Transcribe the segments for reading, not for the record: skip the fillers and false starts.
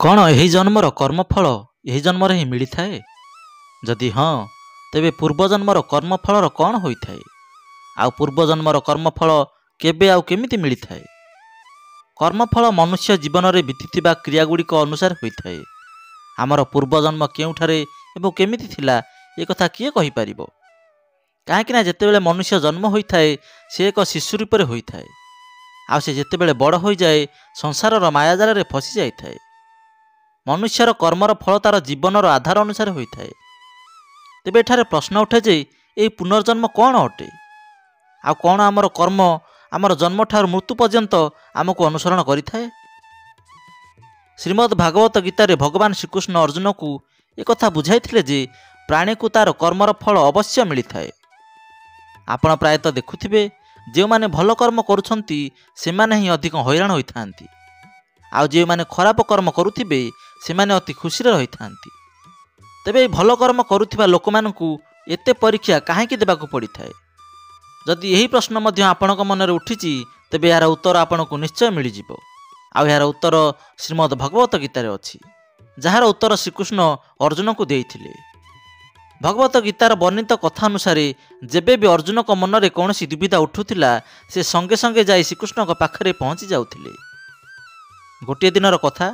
कौन यही जन्मर कर्मफल यही जन्म ही मिली थाए? जदि हाँ, तेबे पूर्वजन्मर कर्मफलर कौन होइथाए? आउ पूर्वजन्मर कर्मफल केबे आउ केमिति मिली थाए? कर्मफल मनुष्य जीवन में बीतीथिबा क्रियागुड़िक अनुसार होइथाए। आमर पूर्वजन्म केउठारे एवं केमिति थिला ए कथा किए कहि परिबो? काहेकि जेतेबेले मनुष्य जन्म होइथाए से एक शिशु रूप में होइथाए। आउ से जेतेबेले बड़ हो जाए संसारर मायाजाल रे फसी जाइथाए। मनुष्यर कर्मर फल तार जीवनर आधार अनुसार होइथाए। तेबे एठारे प्रश्न उठे जे ए पुनर्जन्म कौन अटे? आ कौन आमर कर्म आमर जन्म ठार मृत्यु पर्यंत आमको अनुसरण करिथाए? श्रीमद् भागवत गीतारे भगवान श्रीकृष्ण अर्जुन को एक कथा बुझाइथिले जे प्राणी को तार कर्मर फल अवश्य मिली थाए। आपण प्रायतः देखुथिबे जे माने भल कर्म करुछंती से माने ही अधिक हैरान होइथांती। आउ जे माने खराब कर्म करुथिबे से माने अति खुशी रही थांती। तेबे भल कर्म करुथिबा लोक मानकु एते परीक्षा काहेकि देबाकु पड़ी थाए? जदि यही प्रश्न मध्य आपणक मनरे उठिछि तेबे यार उत्तर आपणकु निश्चय मिल जिवो। आउ यार उत्तर श्रीमद् भगवत गीतारे अछि, जार उत्तर श्रीकृष्ण अर्जुन को देइथिले। भगवत गीतार वर्णित कथा अनुसार जेबे भी अर्जुन को मनरे कौनसी दुविधा उठुथिला से संगे संगे जाई श्रीकृष्ण पाखरे पहुंची जाउथिले। गोटे दिनर कथा,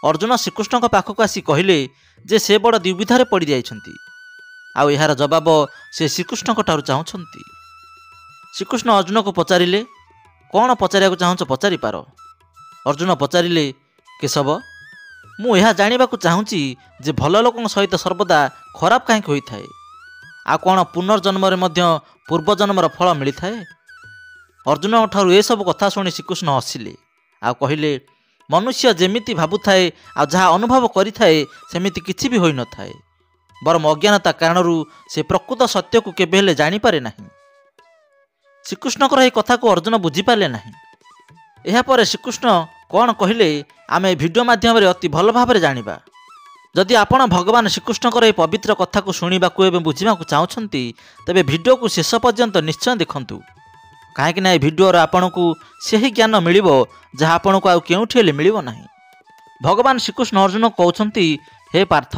अर्जुन श्रीकृष्ण पाखक आसी कहले जे से बड़ दुविधारे पड़ जाइछंती। आउ यार जवाब से श्रीकृष्ण ठारू चाहुछंती। श्रीकृष्ण अर्जुन को पचारिले, कौन पचारिया चाहूच पचारि पार? अर्जुन पचारिले, केशव मु यह जानिबाकु चाहूँची जे भल लोकन सहित सर्वदा खराब काहे होई थाए? आ कौन पुनर्जन्म रे मध्य पूर्वजन्मर फल मिली थाए? अर्जुन ठारू ए सब कथा शुणी श्रीकृष्ण हसिले आ कहिले, मनुष्य जेमिति भाबुथाए आ जहाँ अनुभव करिथाए सेमिति किछि भी होई न थाए। बरम अज्ञानता कारणरू से प्रकृत सत्य को केबे हेले जानि पारे नाही। श्रीकृष्णकर यह कथा को अर्जुन बुझी पारे नाही। एहा परे श्रीकृष्ण कौन कहले आमे भिडियो माध्यम रे अति भल भाव रे जानिबा। जदि आपण भगवान श्रीकृष्णकर यह पवित्र कथा को शुणिबाकू एवं बुझिबाकू चाहुछंती तेबे भिडियो को शेष पर्यंत निश्चय देखंतु। काहेकि ना भिडियो आपण को सही ज्ञान मिलिबो जहाँ आपण को आउ केउठी हेले मिलिबो नाही। भगवान श्रीकृष्ण अर्जुन कहउछंती, हे पार्थ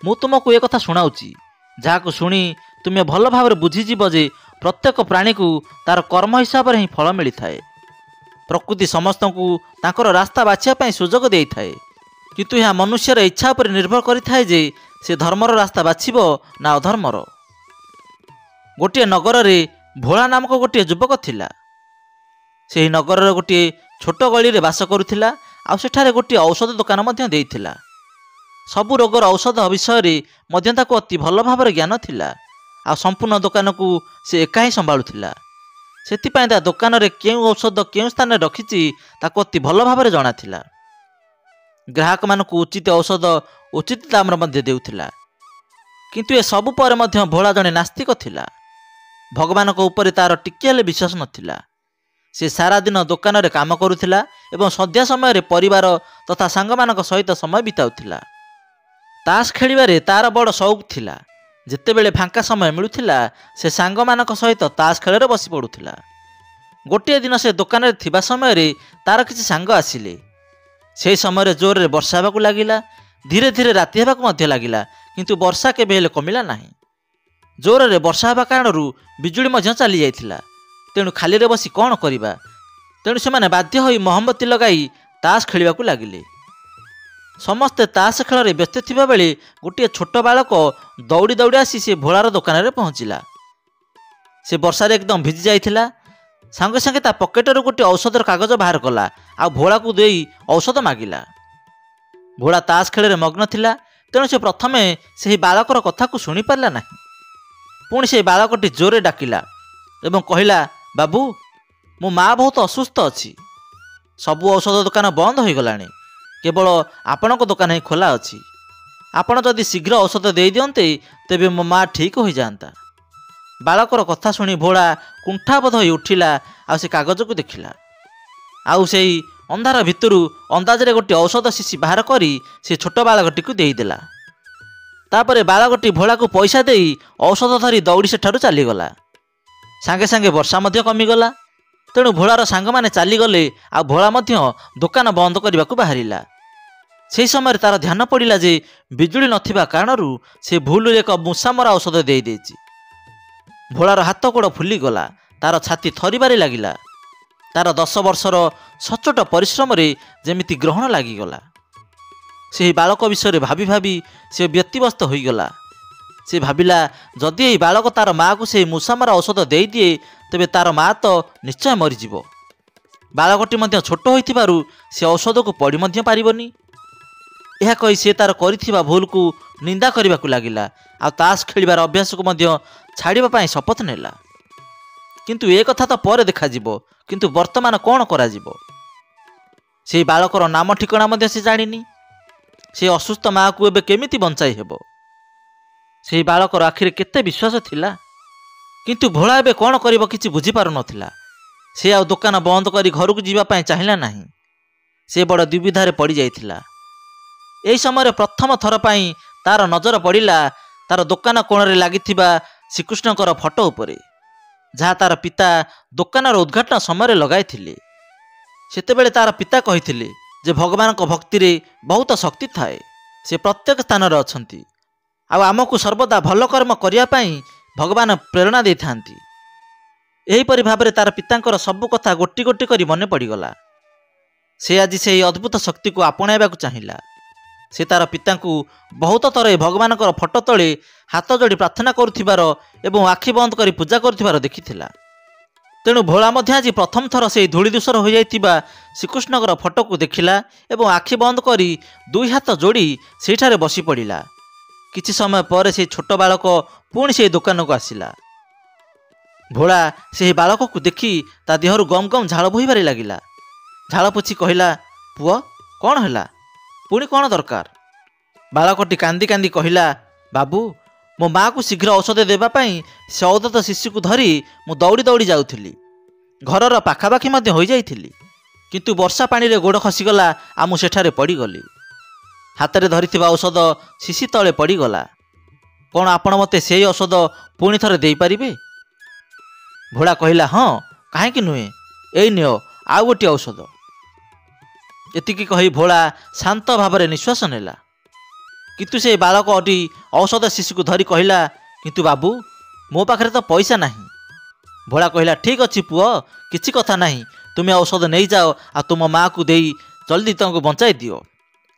मु तुमको एक कथा सुनाउची जहाँ को शुणी तुमे भल भाव रे बुझी जिवो जे प्रत्येक प्राणी को तार कर्म हिसाब रे ही फल मिली थाए। प्रकृति समस्त को ताकर रास्ता बाछिया पई सुजोग देई थाए, किंतु यह मनुष्यर इच्छा पर निर्भर करि थाए जे से धर्मर रास्ता बाछिबो ना अधर्मर। गोटे नगर रे भोला नामक गोटे युवक थिला। से नगर गोटे छोट गली रे बास करुथिला। आ सेठारे गोटे औषध दुकान मध्य देइथिला। सबु रोगर औषध विषय रे मध्य ताको अति भल भाव रे ज्ञान थिला। आ संपूर्ण दुकान को से एका ही संभाळुथिला। सेतिपाई ता दुकान रे केउ औषध केउ स्थान रखिछि ताको अति भल भाव रे जणा थिला। ग्राहक मानकु उचित औषध उचित दाम रे मध्य देउथिला। किंतु ए सबु पर मध्य भोला जणे नास्तिक थिला। भगवान को ऊपर तार टिके हेले विश्वास नथिला। से सारा दिन दुकान रे काम करुथिला एवं संध्या समय रे परिवार तथा सांग मानक सहित समय बिताउथिला। ताश खेलिबारे तार बड़ शौक थिला। जेतेबेले फांका समय मिलुथिला से सांग मानक सहित ताश खेलरे बसी पड़ुथिला। गोटे दिन से दुकान रे थिबा समय रे तार किछि सांग आसिले। से समय रे जोर रे वर्षा हेबाकू लागिला। धीरे धीरे राति हेबाकू मध्य लागिला, किंतु वर्षा केबे हेले कमिला नाही। जोर रे वर्षा हेबा कारणरू बिजुली मध्य चली जाइथिला। तेणु खाली रे बसी कौन करिबा? तेणु से माने बाध्य होई मोहम्मती लगाई ताश खेलिबाकू लागिले। समस्ते ताश खेल रे व्यस्त थिबा बेले गोटे छोट बालक दौड़ी दौड़ी आसी से भोलार दुकान रे पहुँचिला। से वर्षा रे एकदम भिजी जाइथिला। संगे संगे ता पकेटर गोटे औषधर कागज बाहर कला आ भोला को देई औषध मागिला। भोला ताश खेल रे मग्न थिला। तेणु से प्रथमे से बालकर कथा को शुणी पारला नाही। पुणी से बालकटी जोरे डाकिला एवं कहिला, बाबू मो माँ बहुत असुस्थ अछि। सबु औषध दुकान बंद हो गलानी, केवल आपणक दुकान ही खोला अछि। आपण जदि शीघ्र औषध दे दियंते तेबे मो माँ ठीक हो जाता। बालकर कथा शुणी भोला कुंठाबोध हो उठिला। आ से कागज को देखिला। आउ से अंधार भितरु अंदाजरे गोटे औषध शीशी बाहर करी से छोट बालकटी को देदेला। तापरे बालकटी भोला को पैसा देई औषध धरी दौड़ी सेठारु चलीगला। सांगे सांगे वर्षा मध्य कमिगला। तेणु भोलार सांग माने चलीगले। आ भोला मध्य दुकान बंद करने को बाहरिला। ସେହି ସମୟରେ ତାର ଧ୍ୟାନ ପଡ଼ିଲା ଯେ ବିଜୁଳି ନଥିବା କାରଣରୁ ସେ ଭୁଲରେ ଏକ ମୂଷାମରା ଔଷଧ ଦେଇଦେଇଛି। ଭୋଳାର ହାତ ଗୋଡ଼ ଫୁଲିଗଲା, ତାର ଛାତି ଥରିବାରେ ଲାଗିଲା। ତାର 10 ବର୍ଷର ସଚ୍ଚୋଟ ପରିଶ୍ରମରେ ଯେମିତି ଗ୍ରହଣ ଲାଗିଗଲା। ସେହି ବାଳକ ବିଷୟରେ ଭାବି ଭାବି ସେ ବ୍ୟତିବ୍ୟସ୍ତ ହୋଇଗଲା। ସେ ଭାବିଲା, ଯଦି ଏହି ବାଳକ ତାର ମାଆକୁ ସେହି ମୂଷାମରା ଔଷଧ ଦେଇଦିଏ ତେବେ ତାର ମାଆ ତ ନିଶ୍ଚୟ ମରିଯିବ। ବାଳକଟି ମଧ୍ୟ ଛୋଟ ହୋଇଥିବାରୁ ସେ ଔଷଧକୁ ପଡ଼ି ମଧ୍ୟ ପାରିବନି। ଏହା କହି ସେ ତାର କରିଥିବା ଭୁଲକୁ ନିନ୍ଦା କରିବାକୁ ଲାଗିଲା, ଆଉ ତାସ ଖେଳିବାର ଅଭ୍ୟାସକୁ ମଧ୍ୟ ଛାଡ଼ିବା ପାଇଁ ଶପଥ ନେଲା। କିନ୍ତୁ ଏ କଥା ତ ପରେ ଦେଖାଯିବ। କିନ୍ତୁ ବର୍ତ୍ତମାନ କ'ଣ କରାଯିବ? ସେହି ବାଳକର ନାମ ଠିକଣା ମଧ୍ୟ ସେ ଜାଣିନି। ସେ ଅସୁସ୍ଥ ମାଆକୁ ଏବେ କେମିତି ବଞ୍ଚାଇ ହେବ? ସେହି ବାଳକର ଆଖିରେ କେତେ ବିଶ୍ୱାସ ଥିଲା। କିନ୍ତୁ ଭୋଳା ଏବେ କ'ଣ କରିବ କିଛି ବୁଝିପାରୁନଥିଲା। ସେ ଆଉ ଦୋକାନ ବନ୍ଦ କରି ଘରକୁ ଯିବା ପାଇଁ ଚାହିଁଲା ନାହିଁ। ସେ ବଡ଼ ଦୁବିଧାରେ ପଡ଼ିଯାଇଥିଲା। ଏହି ସମୟରେ ପ୍ରଥମ ଥର ପାଇଁ ତାର ନଜର ପଡ଼ିଲା ତାର ଦୋକାନ କୋଣରେ ଲାଗିଥିବା ଶ୍ରୀକୃଷ୍ଣଙ୍କର ଫଟୋ ଉପରେ, ଯାହା ତାର ପିତା ଦୋକାନର ଉଦ୍ଘାଟନ ସମୟରେ ଲଗାଇଥିଲେ। ସେତେବେଳେ ତାର ପିତା କହିଥିଲେ ଯେ ଭଗବାନଙ୍କ ଭକ୍ତିରେ ବହୁତ ଶକ୍ତି ଥାଏ। ସେ ପ୍ରତ୍ୟେକ ସ୍ଥାନରେ ଅଛନ୍ତି, ଆଉ ଆମକୁ ସର୍ବଦା ଭଲ କର୍ମ କରିବା ପାଇଁ ଭଗବାନ ପ୍ରେରଣା ଦେଇଥାନ୍ତି। ଏହିପରି ଭାବରେ ତାର ପିତାଙ୍କର ସବୁ କଥା ଗୋଟି ଗୋଟି କରି ମନେ ପଡ଼ିଗଲା। ସେ ଆଜି ସେହି ଅଦ୍ଭୁତ ଶକ୍ତିକୁ ଆପଣାଇବାକୁ ଚାହିଁଲା। ସେ ତାର ପିତାଙ୍କୁ ବହୁତ ଥର ଏ ଭଗବାନଙ୍କର ଫଟୋ ତଳେ ହାତ ଯୋଡ଼ି ପ୍ରାର୍ଥନା କରୁଥିବାର ଏବଂ ଆଖି ବନ୍ଦ କରି ପୂଜା କରୁଥିବାର ଦେଖିଥିଲା। ତେଣୁ ଭୋଳା ମଧ୍ୟ ଆଜି ପ୍ରଥମ ଥର ସେହି ଧୂଳିଧୂସର ହୋଇଯାଇଥିବା ଶ୍ରୀକୃଷ୍ଣଙ୍କର ଫଟୋକୁ ଦେଖିଲା ଏବଂ ଆଖି ବନ୍ଦ କରି 2 ହାତ ଯୋଡ଼ି ସେଠାରେ ବସି ପଡ଼ିଲା। କିଛି ସମୟ ପରେ ସେହି ଛୋଟ ବାଳକ ପୁଣି ସେହି ଦୋକାନକୁ ଆସିଲା। ଭୋଳା ସେହି ବାଳକକୁ ଦେଖି ତା ଦେହରୁ ଗମ ଗମ ଝାଳ ବୋହିବାରେ ଲାଗିଲା। ଝାଳ ପୋଛି କହିଲା, ପୁଅ କ'ଣ ହେଲା? ପୁଣି କ'ଣ ଦରକାର? ବାଳକଟି କାନ୍ଦି କାନ୍ଦି କହିଲା, ବାବୁ, ମୋ ମାଆକୁ ଶୀଘ୍ର ଔଷଧ ଦେବା ପାଇଁ ସେ ଔଷଧ ଶିଶୁକୁ ଧରି ମୁଁ ଦୌଡ଼ି ଦୌଡ଼ି ଯାଉଥିଲି। ଘରର ପାଖାପାଖି ମଧ୍ୟ ହୋଇଯାଇଥିଲି, କିନ୍ତୁ ବର୍ଷା ପାଣିରେ ଗୋଡ଼ ଖସିଗଲା ଆଉ ମୁଁ ସେଠାରେ ପଡ଼ିଗଲି। ହାତରେ ଧରିଥିବା ଔଷଧ ଶିଶି ତଳେ ପଡ଼ିଗଲା। କ'ଣ ଆପଣ ମୋତେ ସେହି ଔଷଧ ପୁଣି ଥରେ ଦେଇପାରିବେ? ଭୋଳା କହିଲା, ହଁ, କାହିଁକି ନୁହେଁ, ଏଇ ନିଅ ଆଉ ଗୋଟିଏ ଔଷଧ। ଏତିକି କହି ଭୋଳା ଶାନ୍ତ ଭାବରେ ନିଶ୍ୱାସ ନେଲା। କିନ୍ତୁ ସେ ବାଳକଟି ଔଷଧ ଶିଶୁକୁ ଧରି କହିଲା, କିନ୍ତୁ ବାବୁ, ମୋ ପାଖରେ ତ ପଇସା ନାହିଁ। ଭୋଳା କହିଲା, ଠିକ୍ ଅଛି ପୁଅ, କିଛି କଥା ନାହିଁ, ତୁମେ ଔଷଧ ନେଇଯାଅ ଆଉ ତୁମ ମାଆକୁ ଦେଇ ଜଲ୍ଦି ତାଙ୍କୁ ବଞ୍ଚାଇ ଦିଅ।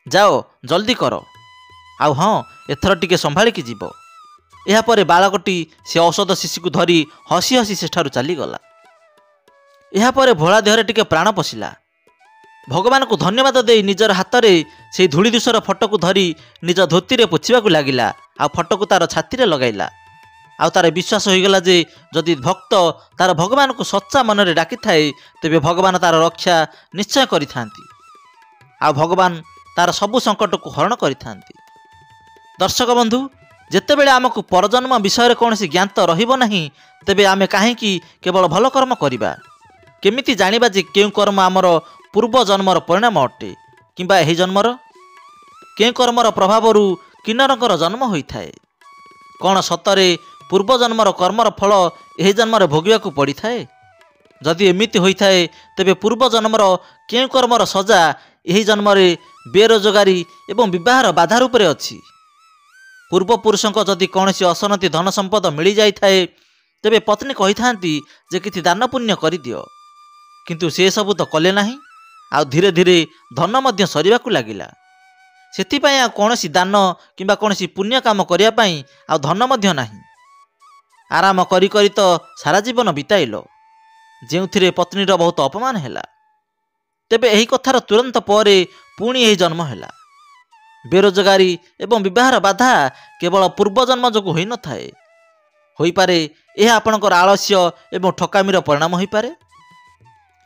ଯାଅ, ଜଲ୍ଦି କର। ଆଉ ହଁ, ଏଥର ଟିକେ ସମ୍ଭାଳିକି ଯିବ। ଏହାପରେ ବାଳକଟି ସେ ଔଷଧ ଶିଶୁକୁ ଧରି ହସି ହସି ସେଠାରୁ ଚାଲିଗଲା। ଏହାପରେ ଭୋଳା ଦେହରେ ଟିକେ ପ୍ରାଣ ପଶିଲା। ଭଗବାନଙ୍କୁ ଧନ୍ୟବାଦ ଦେଇ ନିଜର ହାତରେ ସେହି ଧୂଳିଧୂସର ଫଟୋକୁ ଧରି ନିଜ ଧୋତିରେ ପୋଛିବାକୁ ଲାଗିଲା ଆଉ ଫଟୋକୁ ତାର ଛାତିରେ ଲଗାଇଲା। ଆଉ ତାର ବିଶ୍ୱାସ ହୋଇଗଲା ଯେ ଯଦି ଭକ୍ତ ତାର ଭଗବାନଙ୍କୁ ସଚ୍ଚା ମନରେ ଡାକିଥାଏ ତେବେ ଭଗବାନ ତାର ରକ୍ଷା ନିଶ୍ଚୟ କରିଥାନ୍ତି ଆଉ ଭଗବାନ ତାର ସବୁ ସଙ୍କଟକୁ ହରଣ କରିଥାନ୍ତି। ଦର୍ଶକ ବନ୍ଧୁ, ଯେତେବେଳେ ଆମକୁ ପରଜନ୍ମ ବିଷୟରେ କୌଣସି ଜ୍ଞାତ ରହିବ ନାହିଁ ତେବେ ଆମେ କାହିଁକି କେବଳ ଭଲ କର୍ମ କରିବା? କେମିତି ଜାଣିବା ଯେ କେଉଁ କର୍ମ ଆମର ପୂର୍ବ ଜନ୍ମର ପରିଣାମ ଅଟେ କିମ୍ବା ଏହି ଜନ୍ମର? କେଉଁ କର୍ମର ପ୍ରଭାବରୁ କିନ୍ନରଙ୍କର ଜନ୍ମ ହୋଇଥାଏ? କ'ଣ ସତରେ ପୂର୍ବଜନ୍ମର କର୍ମର ଫଳ ଏହି ଜନ୍ମରେ ଭୋଗିବାକୁ ପଡ଼ିଥାଏ? ଯଦି ଏମିତି ହୋଇଥାଏ ତେବେ ପୂର୍ବଜନ୍ମର କେଉଁ କର୍ମର ସଜା ଏହି ଜନ୍ମରେ ବେରୋଜଗାରୀ ଏବଂ ବିବାହର ବାଧା ରୂପରେ ଅଛି? ପୂର୍ବପୁରୁଷଙ୍କ ଯଦି କୌଣସି ଅସନତି ଧନ ସମ୍ପଦ ମିଳିଯାଇଥାଏ ତେବେ ପତ୍ନୀ କହିଥାନ୍ତି ଯେ କିଛି ଦାନ ପୁଣ୍ୟ କରିଦିଅ, କିନ୍ତୁ ସେସବୁ ତ କଲେ ନାହିଁ ଆଉ ଧୀରେ ଧୀରେ ଧନ ମଧ୍ୟ ସରିବାକୁ ଲାଗିଲା। ସେଥିପାଇଁ ଆଉ କୌଣସି ଦାନ କିମ୍ବା କୌଣସି ପୁଣ୍ୟ କାମ କରିବା ପାଇଁ ଆଉ ଧନ ମଧ୍ୟ ନାହିଁ। ଆରାମ କରି କରି ତ ସାରା ଜୀବନ ବିତାଇଲ, ଯେଉଁଥିରେ ପତ୍ନୀର ବହୁତ ଅପମାନ ହେଲା। ତେବେ ଏହି କଥାର ତୁରନ୍ତ ପରେ ପୁଣି ଏହି ଜନ୍ମ ହେଲା। ବେରୋଜଗାରୀ ଏବଂ ବିବାହର ବାଧା କେବଳ ପୂର୍ବଜନ୍ମ ଯୋଗୁଁ ହୋଇନଥାଏ। ହୋଇପାରେ ଏହା ଆପଣଙ୍କର ଆଳସ୍ୟ ଏବଂ ଠକାମିର ପରିଣାମ ହୋଇପାରେ।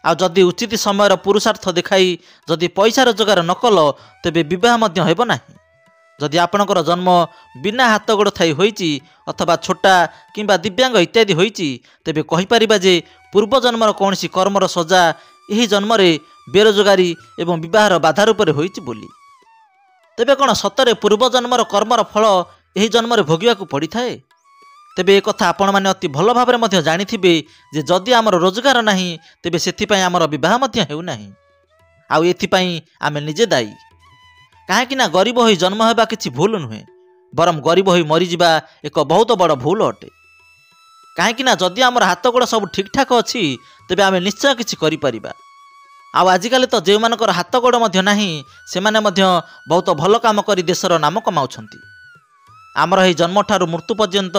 ଆଉ ଯଦି ଉଚିତ ସମୟର ପୁରୁଷାର୍ଥ ଦେଖାଇ ଯଦି ପଇସା ରୋଜଗାର ନ କଲ ତେବେ ବିବାହ ମଧ୍ୟ ହେବ ନାହିଁ। ଯଦି ଆପଣଙ୍କର ଜନ୍ମ ବିନା ହାତ ଗୋଡ଼ ଥାଇ ହୋଇଛି ଅଥବା ଛୋଟା କିମ୍ବା ଦିବ୍ୟାଙ୍ଗ ଇତ୍ୟାଦି ହୋଇଛି ତେବେ କହିପାରିବା ଯେ ପୂର୍ବଜନ୍ମର କୌଣସି କର୍ମର ସଜା ଏହି ଜନ୍ମରେ ବେରୋଜଗାରୀ ଏବଂ ବିବାହର ବାଧା ରୂପରେ ହୋଇଛି ବୋଲି। ତେବେ କ'ଣ ସତରେ ପୂର୍ବଜନ୍ମର କର୍ମର ଫଳ ଏହି ଜନ୍ମରେ ଭୋଗିବାକୁ ପଡ଼ିଥାଏ? ତେବେ ଏକଥା ଆପଣମାନେ ଅତି ଭଲ ଭାବରେ ମଧ୍ୟ ଜାଣିଥିବେ ଯେ ଯଦି ଆମର ରୋଜଗାର ନାହିଁ ତେବେ ସେଥିପାଇଁ ଆମର ବିବାହ ମଧ୍ୟ ହେଉନାହିଁ, ଆଉ ଏଥିପାଇଁ ଆମେ ନିଜେ ଦାୟୀ। କାହିଁକି ନା ଗରିବ ହୋଇ ଜନ୍ମ ହେବା କିଛି ଭୁଲ ନୁହେଁ, ବରଂ ଗରିବ ହୋଇ ମରିଯିବା ଏକ ବହୁତ ବଡ଼ ଭୁଲ ଅଟେ। କାହିଁକି ନା ଯଦି ଆମର ହାତ ଗୋଡ଼ ସବୁ ଠିକ୍ଠାକ୍ ଅଛି ତେବେ ଆମେ ନିଶ୍ଚୟ କିଛି କରିପାରିବା। ଆଉ ଆଜିକାଲି ତ ଯେଉଁମାନଙ୍କର ହାତ ଗୋଡ଼ ମଧ୍ୟ ନାହିଁ ସେମାନେ ମଧ୍ୟ ବହୁତ ଭଲ କାମ କରି ଦେଶର ନାମ କମାଉଛନ୍ତି। ଆମର ଏହି ଜନ୍ମଠାରୁ ମୃତ୍ୟୁ ପର୍ଯ୍ୟନ୍ତ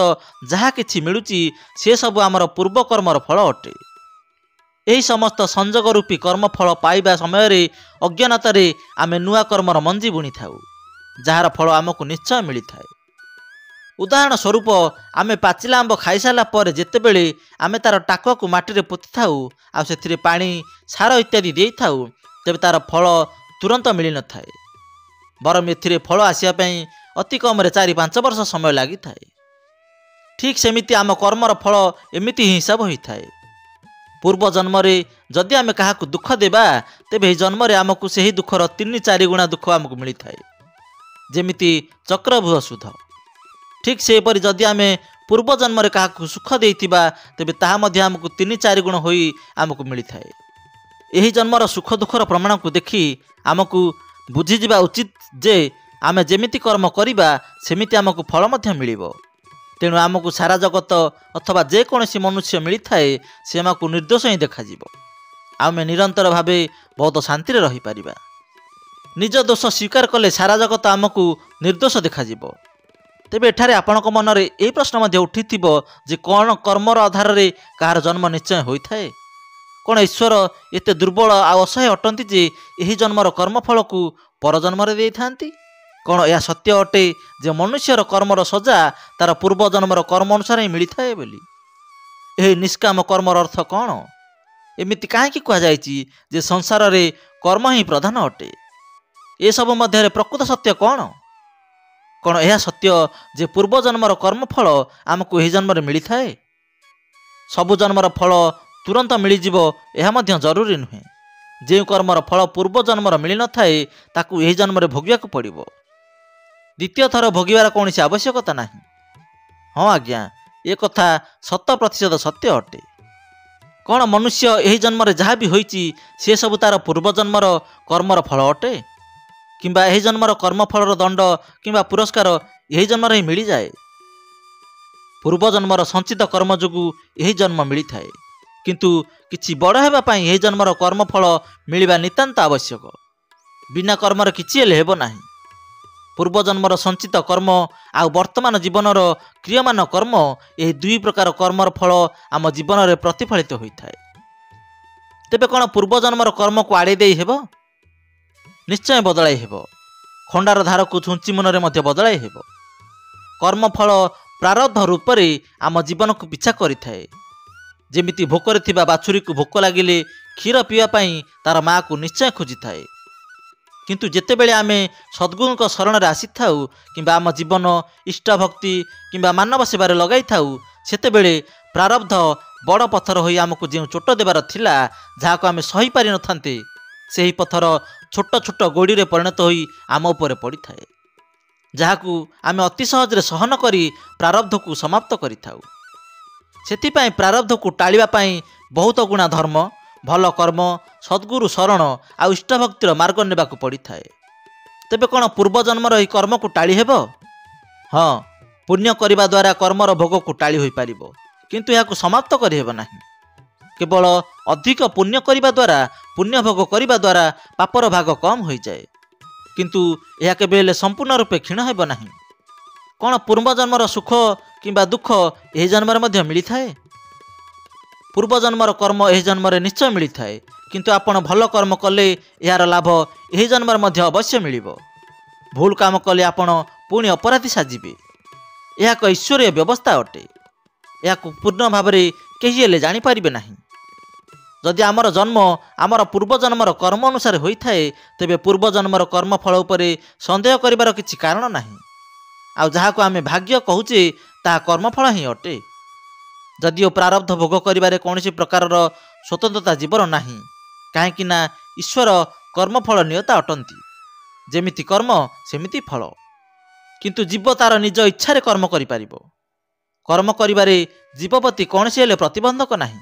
ଯାହା କିଛି ମିଳୁଛି ସେସବୁ ଆମର ପୂର୍ବ କର୍ମର ଫଳ ଅଟେ। ଏହି ସମସ୍ତ ସଂଯୋଗ ରୂପୀ କର୍ମଫଳ ପାଇବା ସମୟରେ ଅଜ୍ଞାନତାରେ ଆମେ ନୂଆ କର୍ମର ମଞ୍ଜି ବୁଣିଥାଉ, ଯାହାର ଫଳ ଆମକୁ ନିଶ୍ଚୟ ମିଳିଥାଏ। ଉଦାହରଣ ସ୍ୱରୂପ ଆମେ ପାଚିଲା ଆମ୍ବ ଖାଇସାରିଲା ପରେ ଯେତେବେଳେ ଆମେ ତାର ଟାକୁଆକୁ ମାଟିରେ ପୋତିଥାଉ ଆଉ ସେଥିରେ ପାଣି, ସାର ଇତ୍ୟାଦି ଦେଇଥାଉ, ତେବେ ତାର ଫଳ ତୁରନ୍ତ ମିଳିନଥାଏ, ବରଂ ଏଥିରେ ଫଳ ଆସିବା ପାଇଁ ଅତି କମରେ 4-5 ବର୍ଷ ସମୟ ଲାଗିଥାଏ। ଠିକ୍ ସେମିତି ଆମ କର୍ମର ଫଳ ଏମିତି ହିଁ ହିସାବ ହୋଇଥାଏ। ପୂର୍ବ ଜନ୍ମରେ ଯଦି ଆମେ କାହାକୁ ଦୁଃଖ ଦେବା ତେବେ ଏହି ଜନ୍ମରେ ଆମକୁ ସେହି ଦୁଃଖର 3-4 ଗୁଣା ଦୁଃଖ ଆମକୁ ମିଳିଥାଏ, ଯେମିତି ଚକ୍ରବୃହ ସୁଧ। ଠିକ୍ ସେହିପରି ଯଦି ଆମେ ପୂର୍ବ ଜନ୍ମରେ କାହାକୁ ସୁଖ ଦେଇଥିବା ତେବେ ତାହା ମଧ୍ୟ ଆମକୁ 3-4 ଗୁଣ ହୋଇ ଆମକୁ ମିଳିଥାଏ। ଏହି ଜନ୍ମର ସୁଖ ଦୁଃଖର ପ୍ରମାଣକୁ ଦେଖି ଆମକୁ ବୁଝିଯିବା ଉଚିତ ଯେ ଆମେ ଯେମିତି କର୍ମ କରିବା ସେମିତି ଆମକୁ ଫଳ ମଧ୍ୟ ମିଳିବ। ତେଣୁ ଆମକୁ ସାରା ଜଗତ ଅଥବା ଯେକୌଣସି ମନୁଷ୍ୟ ମିଳିଥାଏ ସେ ଆମକୁ ନିର୍ଦ୍ଦୋଷ ହିଁ ଦେଖାଯିବ। ଆମେ ନିରନ୍ତର ଭାବେ ବହୁତ ଶାନ୍ତିରେ ରହିପାରିବା। ନିଜ ଦୋଷ ସ୍ୱୀକାର କଲେ ସାରା ଜଗତ ଆମକୁ ନିର୍ଦ୍ଦୋଷ ଦେଖାଯିବ। ତେବେ ଏଠାରେ ଆପଣଙ୍କ ମନରେ ଏହି ପ୍ରଶ୍ନ ମଧ୍ୟ ଉଠିଥିବ ଯେ କ'ଣ କର୍ମର ଆଧାରରେ କାହାର ଜନ୍ମ ନିଶ୍ଚୟ ହୋଇଥାଏ? କ'ଣ ଈଶ୍ୱର ଏତେ ଦୁର୍ବଳ ଆଉ ଅସହାୟ ଅଟନ୍ତି ଯେ ଏହି ଜନ୍ମର କର୍ମଫଳକୁ ପରଜନ୍ମରେ ଦେଇଥାନ୍ତି? କ'ଣ ଏହା ସତ୍ୟ ଅଟେ ଯେ ମନୁଷ୍ୟର କର୍ମର ସଜା ତାର ପୂର୍ବ ଜନ୍ମର କର୍ମ ଅନୁସାରେ ହିଁ ମିଳିଥାଏ ବୋଲି? ଏହି ନିଷ୍କାମ କର୍ମର ଅର୍ଥ କ'ଣ? ଏମିତି କାହିଁକି କୁହାଯାଇଛି ଯେ ସଂସାରରେ କର୍ମ ହିଁ ପ୍ରଧାନ ଅଟେ? ଏସବୁ ମଧ୍ୟରେ ପ୍ରକୃତ ସତ୍ୟ କ'ଣ? କ'ଣ ଏହା ସତ୍ୟ ଯେ ପୂର୍ବ ଜନ୍ମର କର୍ମଫଳ ଆମକୁ ଏହି ଜନ୍ମରେ ମିଳିଥାଏ? ସବୁ ଜନ୍ମର ଫଳ ତୁରନ୍ତ ମିଳିଯିବ ଏହା ମଧ୍ୟ ଜରୁରୀ ନୁହେଁ। ଯେଉଁ କର୍ମର ଫଳ ପୂର୍ବ ଜନ୍ମର ମିଳିନଥାଏ ତାକୁ ଏହି ଜନ୍ମରେ ଭୋଗିବାକୁ ପଡ଼ିବ। ଦ୍ୱିତୀୟ ଥର ଭୋଗିବାର କୌଣସି ଆବଶ୍ୟକତା ନାହିଁ। ହଁ ଆଜ୍ଞା, ଏ କଥା 100% ସତ୍ୟ ଅଟେ। କ'ଣ ମନୁଷ୍ୟ ଏହି ଜନ୍ମରେ ଯାହା ବି ହୋଇଛି ସେସବୁ ତାର ପୂର୍ବଜନ୍ମର କର୍ମର ଫଳ ଅଟେ? କିମ୍ବା ଏହି ଜନ୍ମର କର୍ମଫଳର ଦଣ୍ଡ କିମ୍ବା ପୁରସ୍କାର ଏହି ଜନ୍ମରେ ହିଁ ମିଳିଯାଏ? ପୂର୍ବଜନ୍ମର ସଞ୍ଚିତ କର୍ମ ଯୋଗୁଁ ଏହି ଜନ୍ମ ମିଳିଥାଏ, କିନ୍ତୁ କିଛି ବଡ଼ ହେବା ପାଇଁ ଏହି ଜନ୍ମର କର୍ମଫଳ ମିଳିବା ନିତାନ୍ତ ଆବଶ୍ୟକ। ବିନା କର୍ମରେ କିଛି ହେଲେ ହେବ ନାହିଁ। ପୂର୍ବଜନ୍ମର ସଞ୍ଚିତ କର୍ମ ଆଉ ବର୍ତ୍ତମାନ ଜୀବନର କ୍ରିୟମାନ କର୍ମ, ଏହି 2 ପ୍ରକାର କର୍ମର ଫଳ ଆମ ଜୀବନରେ ପ୍ରତିଫଳିତ ହୋଇଥାଏ। ତେବେ କ'ଣ ପୂର୍ବଜନ୍ମର କର୍ମକୁ ଆଡ଼େଇ ଦେଇ ହେବ? ନିଶ୍ଚୟ ବଦଳାଇ ହେବ। ଖଣ୍ଡାର ଧାରକୁ ଛୁଞ୍ଚି ମୁନରେ ମଧ୍ୟ ବଦଳାଇ ହେବ। କର୍ମଫଳ ପ୍ରାରବ୍ଧ ରୂପରେ ଆମ ଜୀବନକୁ ପିଛା କରିଥାଏ। ଯେମିତି ଭୋକରେ ଥିବା ବାଛୁରୀକୁ ଭୋକ ଲାଗିଲେ କ୍ଷୀର ପିଇବା ପାଇଁ ତାର ମାଆକୁ ନିଶ୍ଚୟ ଖୋଜିଥାଏ, କିନ୍ତୁ ଯେତେବେଳେ ଆମେ ସଦ୍ଗୁରୁଙ୍କ ଶରଣରେ ଆସିଥାଉ କିମ୍ବା ଆମ ଜୀବନ ଇଷ୍ଟଭକ୍ତି କିମ୍ବା ମାନବ ସେବାରେ ଲଗାଇଥାଉ, ସେତେବେଳେ ପ୍ରାରବ୍ଧ ବଡ଼ ପଥର ହୋଇ ଆମକୁ ଯେଉଁ ଚୋଟ ଦେବାର ଥିଲା, ଯାହାକୁ ଆମେ ସହିପାରିନଥାନ୍ତେ, ସେହି ପଥର ଛୋଟ ଛୋଟ ଗୋଡ଼ିରେ ପରିଣତ ହୋଇ ଆମ ଉପରେ ପଡ଼ିଥାଏ, ଯାହାକୁ ଆମେ ଅତି ସହଜରେ ସହନ କରି ପ୍ରାରବ୍ଧକୁ ସମାପ୍ତ କରିଥାଉ। ସେଥିପାଇଁ ପ୍ରାରବ୍ଧକୁ ଟାଳିବା ପାଇଁ ବହୁତ ଗୁଣା ଧର୍ମ, ଭଲ କର୍ମ, ସଦ୍ଗୁରୁ ଶରଣ ଆଉ ଇଷ୍ଟଭକ୍ତିର ମାର୍ଗ ନେବାକୁ ପଡ଼ିଥାଏ। ତେବେ କ'ଣ ପୂର୍ବଜନ୍ମର ଏହି କର୍ମକୁ ଟାଳି ହେବ? ହଁ, ପୁଣ୍ୟ କରିବା ଦ୍ୱାରା କର୍ମର ଭୋଗକୁ ଟାଳି ହୋଇପାରିବ, କିନ୍ତୁ ଏହାକୁ ସମାପ୍ତ କରିହେବ ନାହିଁ। କେବଳ ଅଧିକ ପୁଣ୍ୟ କରିବା ଦ୍ୱାରା, ପୁଣ୍ୟ ଭୋଗ କରିବା ଦ୍ୱାରା ପାପର ଭାଗ କମ୍ ହୋଇଯାଏ, କିନ୍ତୁ ଏହା କେବେ ହେଲେ ସମ୍ପୂର୍ଣ୍ଣ ରୂପେ କ୍ଷୀଣ ହେବ ନାହିଁ। କ'ଣ ପୂର୍ବଜନ୍ମର ସୁଖ କିମ୍ବା ଦୁଃଖ ଏହି ଜନ୍ମରେ ମଧ୍ୟ ମିଳିଥାଏ? ପୂର୍ବଜନ୍ମର କର୍ମ ଏହି ଜନ୍ମରେ ନିଶ୍ଚୟ ମିଳିଥାଏ, କିନ୍ତୁ ଆପଣ ଭଲ କର୍ମ କଲେ ଏହାର ଲାଭ ଏହି ଜନ୍ମରେ ମଧ୍ୟ ଅବଶ୍ୟ ମିଳିବ। ଭୁଲ କାମ କଲେ ଆପଣ ପୁଣି ଅପରାଧୀ ସାଜିବେ। ଏହା ଏକ ଈଶ୍ୱରୀୟ ବ୍ୟବସ୍ଥା ଅଟେ। ଏହାକୁ ପୂର୍ଣ୍ଣ ଭାବରେ କେହି ହେଲେ ଜାଣିପାରିବେ ନାହିଁ। ଯଦି ଆମର ଜନ୍ମ ଆମର ପୂର୍ବଜନ୍ମର କର୍ମ ଅନୁସାରେ ହୋଇଥାଏ, ତେବେ ପୂର୍ବଜନ୍ମର କର୍ମଫଳ ଉପରେ ସନ୍ଦେହ କରିବାର କିଛି କାରଣ ନାହିଁ। ଆଉ ଯାହାକୁ ଆମେ ଭାଗ୍ୟ କହୁଛେ ତାହା କର୍ମଫଳ ହିଁ ଅଟେ। ଯଦିଓ ପ୍ରାରବ୍ଧ ଭୋଗ କରିବାରେ କୌଣସି ପ୍ରକାରର ସ୍ୱତନ୍ତ୍ରତା ଜୀବର ନାହିଁ, କାହିଁକି ନା ଈଶ୍ୱର କର୍ମଫଳ ନିୟତା ଅଟନ୍ତି। ଯେମିତି କର୍ମ ସେମିତି ଫଳ, କିନ୍ତୁ ଜୀବ ତାର ନିଜ ଇଚ୍ଛାରେ କର୍ମ କରିପାରିବ। କର୍ମ କରିବାରେ ଜୀବ ପ୍ରତି କୌଣସି ହେଲେ ପ୍ରତିବନ୍ଧକ ନାହିଁ।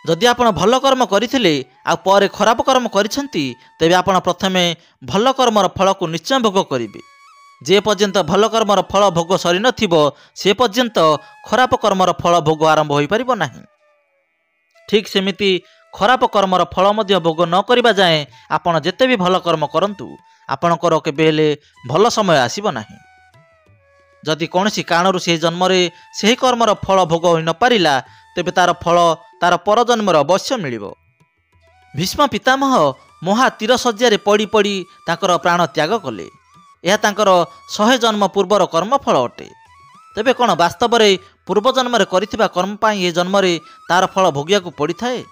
जदि आपण भल कर्म करथिले आ परे खराब कर्म करिसंती तेबे आपण प्रथमे भल कर्मर फल को निश्चय भोग करिवे। जे पर्यंत भल कर्मर फल भोग सरी नथिबो से पर्यंत खराब कर्मर फल भोग आरंभ होई परिबो नाही। ठीक सेमिति खराब कर्मर फल मध्य भोग न करिबा जाए आपण जेते भी भल कर्म करंतु आपणकर केबे हेले भल समय आसीबो नाही। जदि कौनसी कारणरू से जन्मरे ସେହି कर्मर फल भोग होई न पारिला तेबे तार फल तार परजन्मर अवश्य मिलिबो। भीष्म पितामह महा तीर सज्जारे पड़ी पड़ी ताकर प्राण त्याग कले। यह तांकर 100 जन्म पूर्वर कर्मफल अटे। तेबे कौन वास्तव में पूर्वजन्म करिथिबा कर्म पाई ए जन्मरे तार फल भोगिया को पड़ी थाए।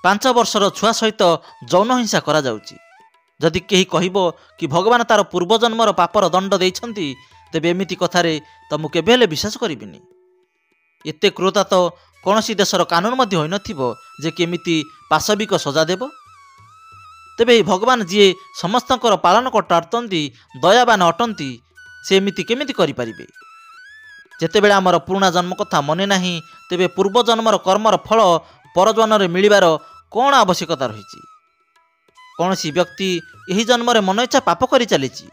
5 वर्षर छुआ सहित जौन हिंसा करा जाउची। जदि केही कहिबो कि भगवान तार पूर्वजन्मर पापर दंड देइछंती तेबे एमिति कथारे तो मु केबे हेले विश्वास करिबिनी। एते क्रूरता तो कौनसी देशर कानून मध्य होई नथिबो जे केमिति पाशविक सजा देबो। तेबे भगवान जी समस्तंकर पालन करतारतंती दयावान अटंती से एमिति केमिति करि परिबे। जेतेबेले आमर पुराणा जन्म कथा मने नाही तेबे पूर्व जन्मर कर्मर फल परजन्मरे मिलिबार कौन आवश्यकता रहिछि। कौनसी व्यक्ति यही जन्मरे मन इच्छा पाप करि चलीछि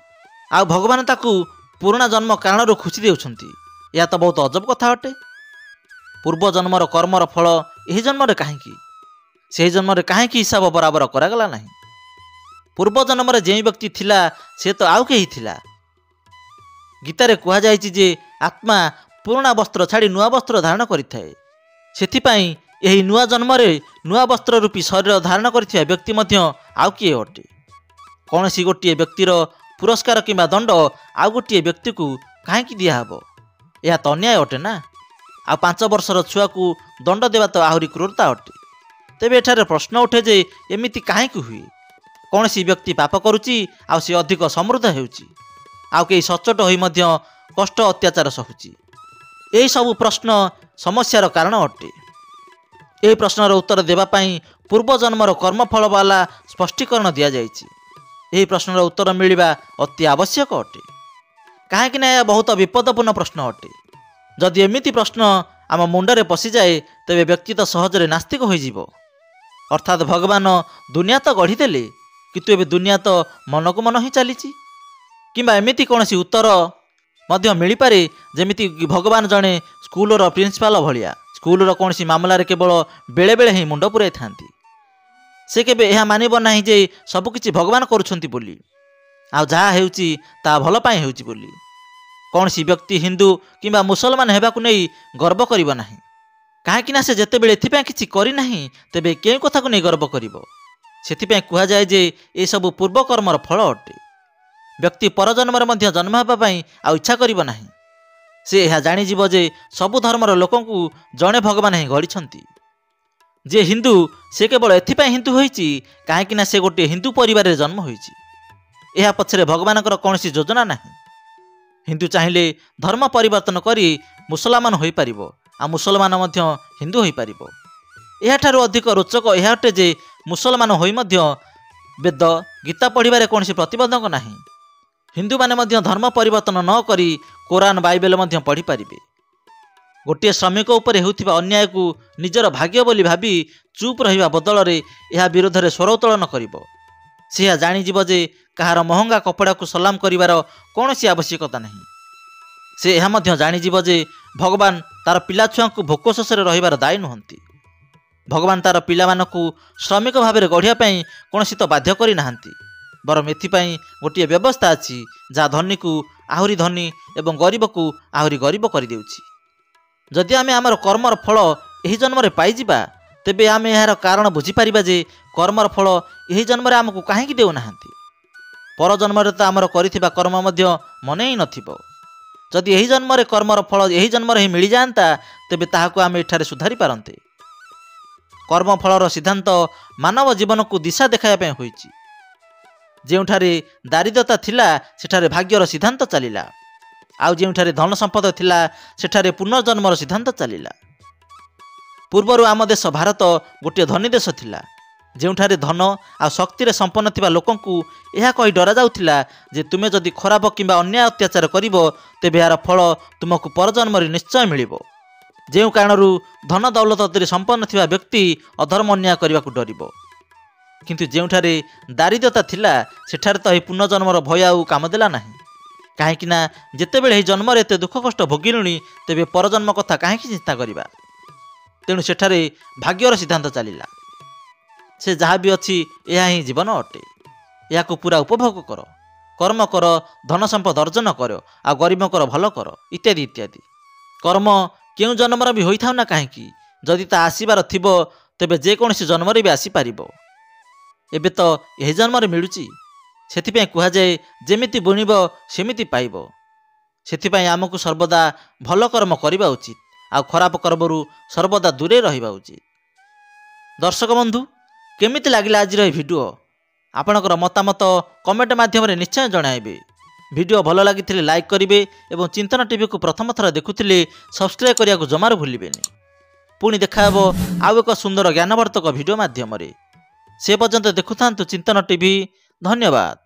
आ भगवान ताकू पुराणा जन्म कारणरू खुशी देउछंती। या तो बहुत अजब कथा अटे। पूर्व जन्मर कर्मर फल यही जन्मरे काहेकि से जन्मरे काहेकि हिसाब बराबर करागला नाही। पूर्व जन्मरे जे व्यक्ति थिला से तो आउ केही थिला। गीतारे कुहा जायछि जे आत्मा पुराणा वस्त्र छाड़ी नुआ वस्त्र धारण करिथाए। सेथिपाई यही नुआ जन्मरे नुआ वस्त्र रूपी शरीर धारण करिथिया व्यक्ति मध्य आउ किए अटे। कौनसी गोटे व्यक्तिर पुरस्कार किंबा दंड आउ गोटे व्यक्ति को काहेकि दिया हबो। यह तो अन्याय अटे ना। आ 5 वर्षर छुआ को दंड देवा तो आहुरी क्रूरता अटे। तेबे एठारे प्रश्न उठे जे एमिति काहेकि हुए। कौनसी व्यक्ति पाप करुची आ से अधिक समृद्ध हेउची आउ केही सचोट होई मध्य कष्ट अत्याचार सहुची। एही सब प्रश्न समस्यार कारण अटे। एही प्रश्नर उत्तर देबा पई पूर्व जन्मर कर्मफल वाला स्पष्टीकरण दिया जायछि। एही प्रश्नर उत्तर मिलिबा अति आवश्यक अटे। काहेकि ना यह बहुत विपदपूर्ण प्रश्न अटे। जदि एमिति प्रश्न आम मुंडरे पशि जाए तेबे व्यक्ति तो सहजरे नास्तिक होई जिवो। अर्थात भगवान दुनिया तो गढ़ीदेले किंतु एबे दुनिया तो मन को मन ही चलीची। किंबा एमिति कौनसी उत्तर मध्य मिली पारे जेमिति भगवान जड़े स्कूलर प्रिंसिपाल भलिया स्कूलर कौनसी मामलार केवल बेले बेले ही मुंड पुराई थांती। से केबे यह मानिब नाही जे सबकिछि भगवान करुछंती बोली आ जहा हेउची ता भल पाई हेउची बोली। कौनसी व्यक्ति हिंदू किंबा मुसलमान हेबाकु नहीं गर्व करिब नाही। काहेकि ना से जेतेबेले एथिपाई किछि करि नाही तेबे केउ कथा को नहीं गर्व करिब। सेथिपाई कुहा जाय जे ए सब पूर्व कर्मर फल अटे। व्यक्ति परजन्मरे मध्य जन्म हेबा पई आ इच्छा करिब नाही। से यह जानिजिब जे सबु धर्मर लोकंकु जणे भगवान ही गढ़िछंती। जे हिंदू से केवल एथिपाई हिंदू होईची काहेकि ना से गोटे हिंदू परिवार रे जन्म होईची। यह पछरे भगवानकर कौनसी योजना नाही। हिंदू चाहिए धर्म परिवर्तन करी मुसलमान होई परिबो आ मुसलमान मध्य हिंदू होई परिबो। एहाठारु अधिक रोचक यह अटे जे मुसलमान होई मध्य वेद गीता पढ़िबारे कौनसी प्रतिबंधक नाही। हिंदू माने मध्य धर्म परिवर्तन न करी कुरान बाइबल मध्य पढ़ी पारिबे। गोटे श्रमिक उपरे हेउथिबा अन्याय को निजर भाग्य बोली भाबी चुप रहिबा बदल रे एहा विरोध रे स्वर उत्तोलन करिबो। से जानिजिब जे कहार महंगा कपड़ा को सलाम करिवार कौनसी आवश्यकता नहीं। से यह मध्य जानिजिब जे भगवान तार पिला छुआ को भोक शोषरे रहिबार दायी नुहंती। भगवान तार पिला मानकु श्रमिक भाव में गढ़िया कौनसी तो बाध्य करि नाहंती। बरम एथिपाई गोटे व्यवस्था अछि जहाँ धनी को आहुरी धनी एवं गरीब को आहुरी गरीब कर देउछि। जदि आमे आमर कर्मर फल एही जन्मरे पाइजिबा तेबे आमे यार कारण बुझिपारिबा जे कर्मर फल एही जन्मरे आमको काहेकि देउ नाहंती। पर जन्मरे तो आमर करिथिबा कर्म मध्य मने ही नथिबो। जदि एही जन्मरे कर्मर फल एही जन्मरे ही मिली जांता तेबे ताहाको आमे एठारे सुधारी पारंते। कर्म फलर सिद्धांत मानव जीवन को दिशा देखाया पय होईची। जेउठारे दारिद्रता थिला सेठारे भाग्यर सिद्धांत चलिला आउ जेउठारे धन संपद थिला सेठारे पुनर्जन्मर सिद्धांत चलिला। पूर्वरु आम देश भारत गोटे धनी देश थिला जेउठारे धन आ शक्ति संपन्न थिबा लोकंकु यह कही डरा जाउथिला जे तुमे जदि खराब किंबा अन्याय अत्याचार करिवो तेबे यार फल तुमको परजन्मरे निश्चय मिलिबो। ଯେଉଁ କାରଣରୁ ଧନ ଦୌଲତ ଅତିରେ ସମ୍ପନ୍ନ ଥିବା ବ୍ୟକ୍ତି ଅଧର୍ମ ଅନ୍ୟାୟ କରିବାକୁ ଡରିବ। କିନ୍ତୁ ଯେଉଁଠାରେ ଦାରିଦ୍ର୍ୟତା ଥିଲା ସେଠାରେ ତ ଏହି ପୁନର୍ଜନ୍ମର ଭୟ ଆଉ କାମ ଦେଲା ନାହିଁ। କାହିଁକି ନା ଯେତେବେଳେ ଏହି ଜନ୍ମରେ ଏତେ ଦୁଃଖ କଷ୍ଟ ଭୋଗିଲୁଣି ତେବେ ପରଜନ୍ମ କଥା କାହିଁକି ଚିନ୍ତା କରିବା। ତେଣୁ ସେଠାରେ ଭାଗ୍ୟର ସିଦ୍ଧାନ୍ତ ଚାଲିଲା। ସେ ଯାହା ବି ଅଛି ଏହା ହିଁ ଜୀବନ ଅଟେ। ଏହାକୁ ପୁରା ଉପଭୋଗ କର, କର୍ମ କର, ଧନ ସମ୍ପଦ ଅର୍ଜନ କର, ଆଉ ଗରିବଙ୍କର ଭଲ କର, ଇତ୍ୟାଦି ଇତ୍ୟାଦି। କର୍ମ କେଉଁ ଜନ୍ମର ବି ହୋଇଥାଉ ନା କାହିଁକି, ଯଦି ତା ଆସିବାର ଥିବ ତେବେ ଯେକୌଣସି ଜନ୍ମରେ ବି ଆସିପାରିବ। ଏବେ ତ ଏହି ଜନ୍ମରେ ମିଳୁଛି। ସେଥିପାଇଁ କୁହାଯାଏ ଯେମିତି ବୁଣିବ ସେମିତି ପାଇବ। ସେଥିପାଇଁ ଆମକୁ ସର୍ବଦା ଭଲ କର୍ମ କରିବା ଉଚିତ, ଆଉ ଖରାପ କର୍ମରୁ ସର୍ବଦା ଦୂରେଇ ରହିବା ଉଚିତ। ଦର୍ଶକ ବନ୍ଧୁ, କେମିତି ଲାଗିଲା ଆଜିର ଏହି ଭିଡ଼ିଓ? ଆପଣଙ୍କର ମତାମତ କମେଣ୍ଟ ମାଧ୍ୟମରେ ନିଶ୍ଚୟ ଜଣାଇବେ। ଭିଡ଼ିଓ ଭଲ ଲାଗିଥିଲେ ଲାଇକ୍ କରିବେ ଏବଂ ଚିନ୍ତନ ଟିଭିକୁ ପ୍ରଥମ ଥର ଦେଖୁଥିଲେ ସବସ୍କ୍ରାଇବ୍ କରିବାକୁ ଜମାରୁ ଭୁଲିବେନି। ପୁଣି ଦେଖାହେବ ଆଉ ଏକ ସୁନ୍ଦର ଜ୍ଞାନବର୍ଦ୍ଧକ ଭିଡ଼ିଓ ମାଧ୍ୟମରେ। ସେ ପର୍ଯ୍ୟନ୍ତ ଦେଖୁଥାନ୍ତୁ ଚିନ୍ତନ ଟିଭି। ଧନ୍ୟବାଦ।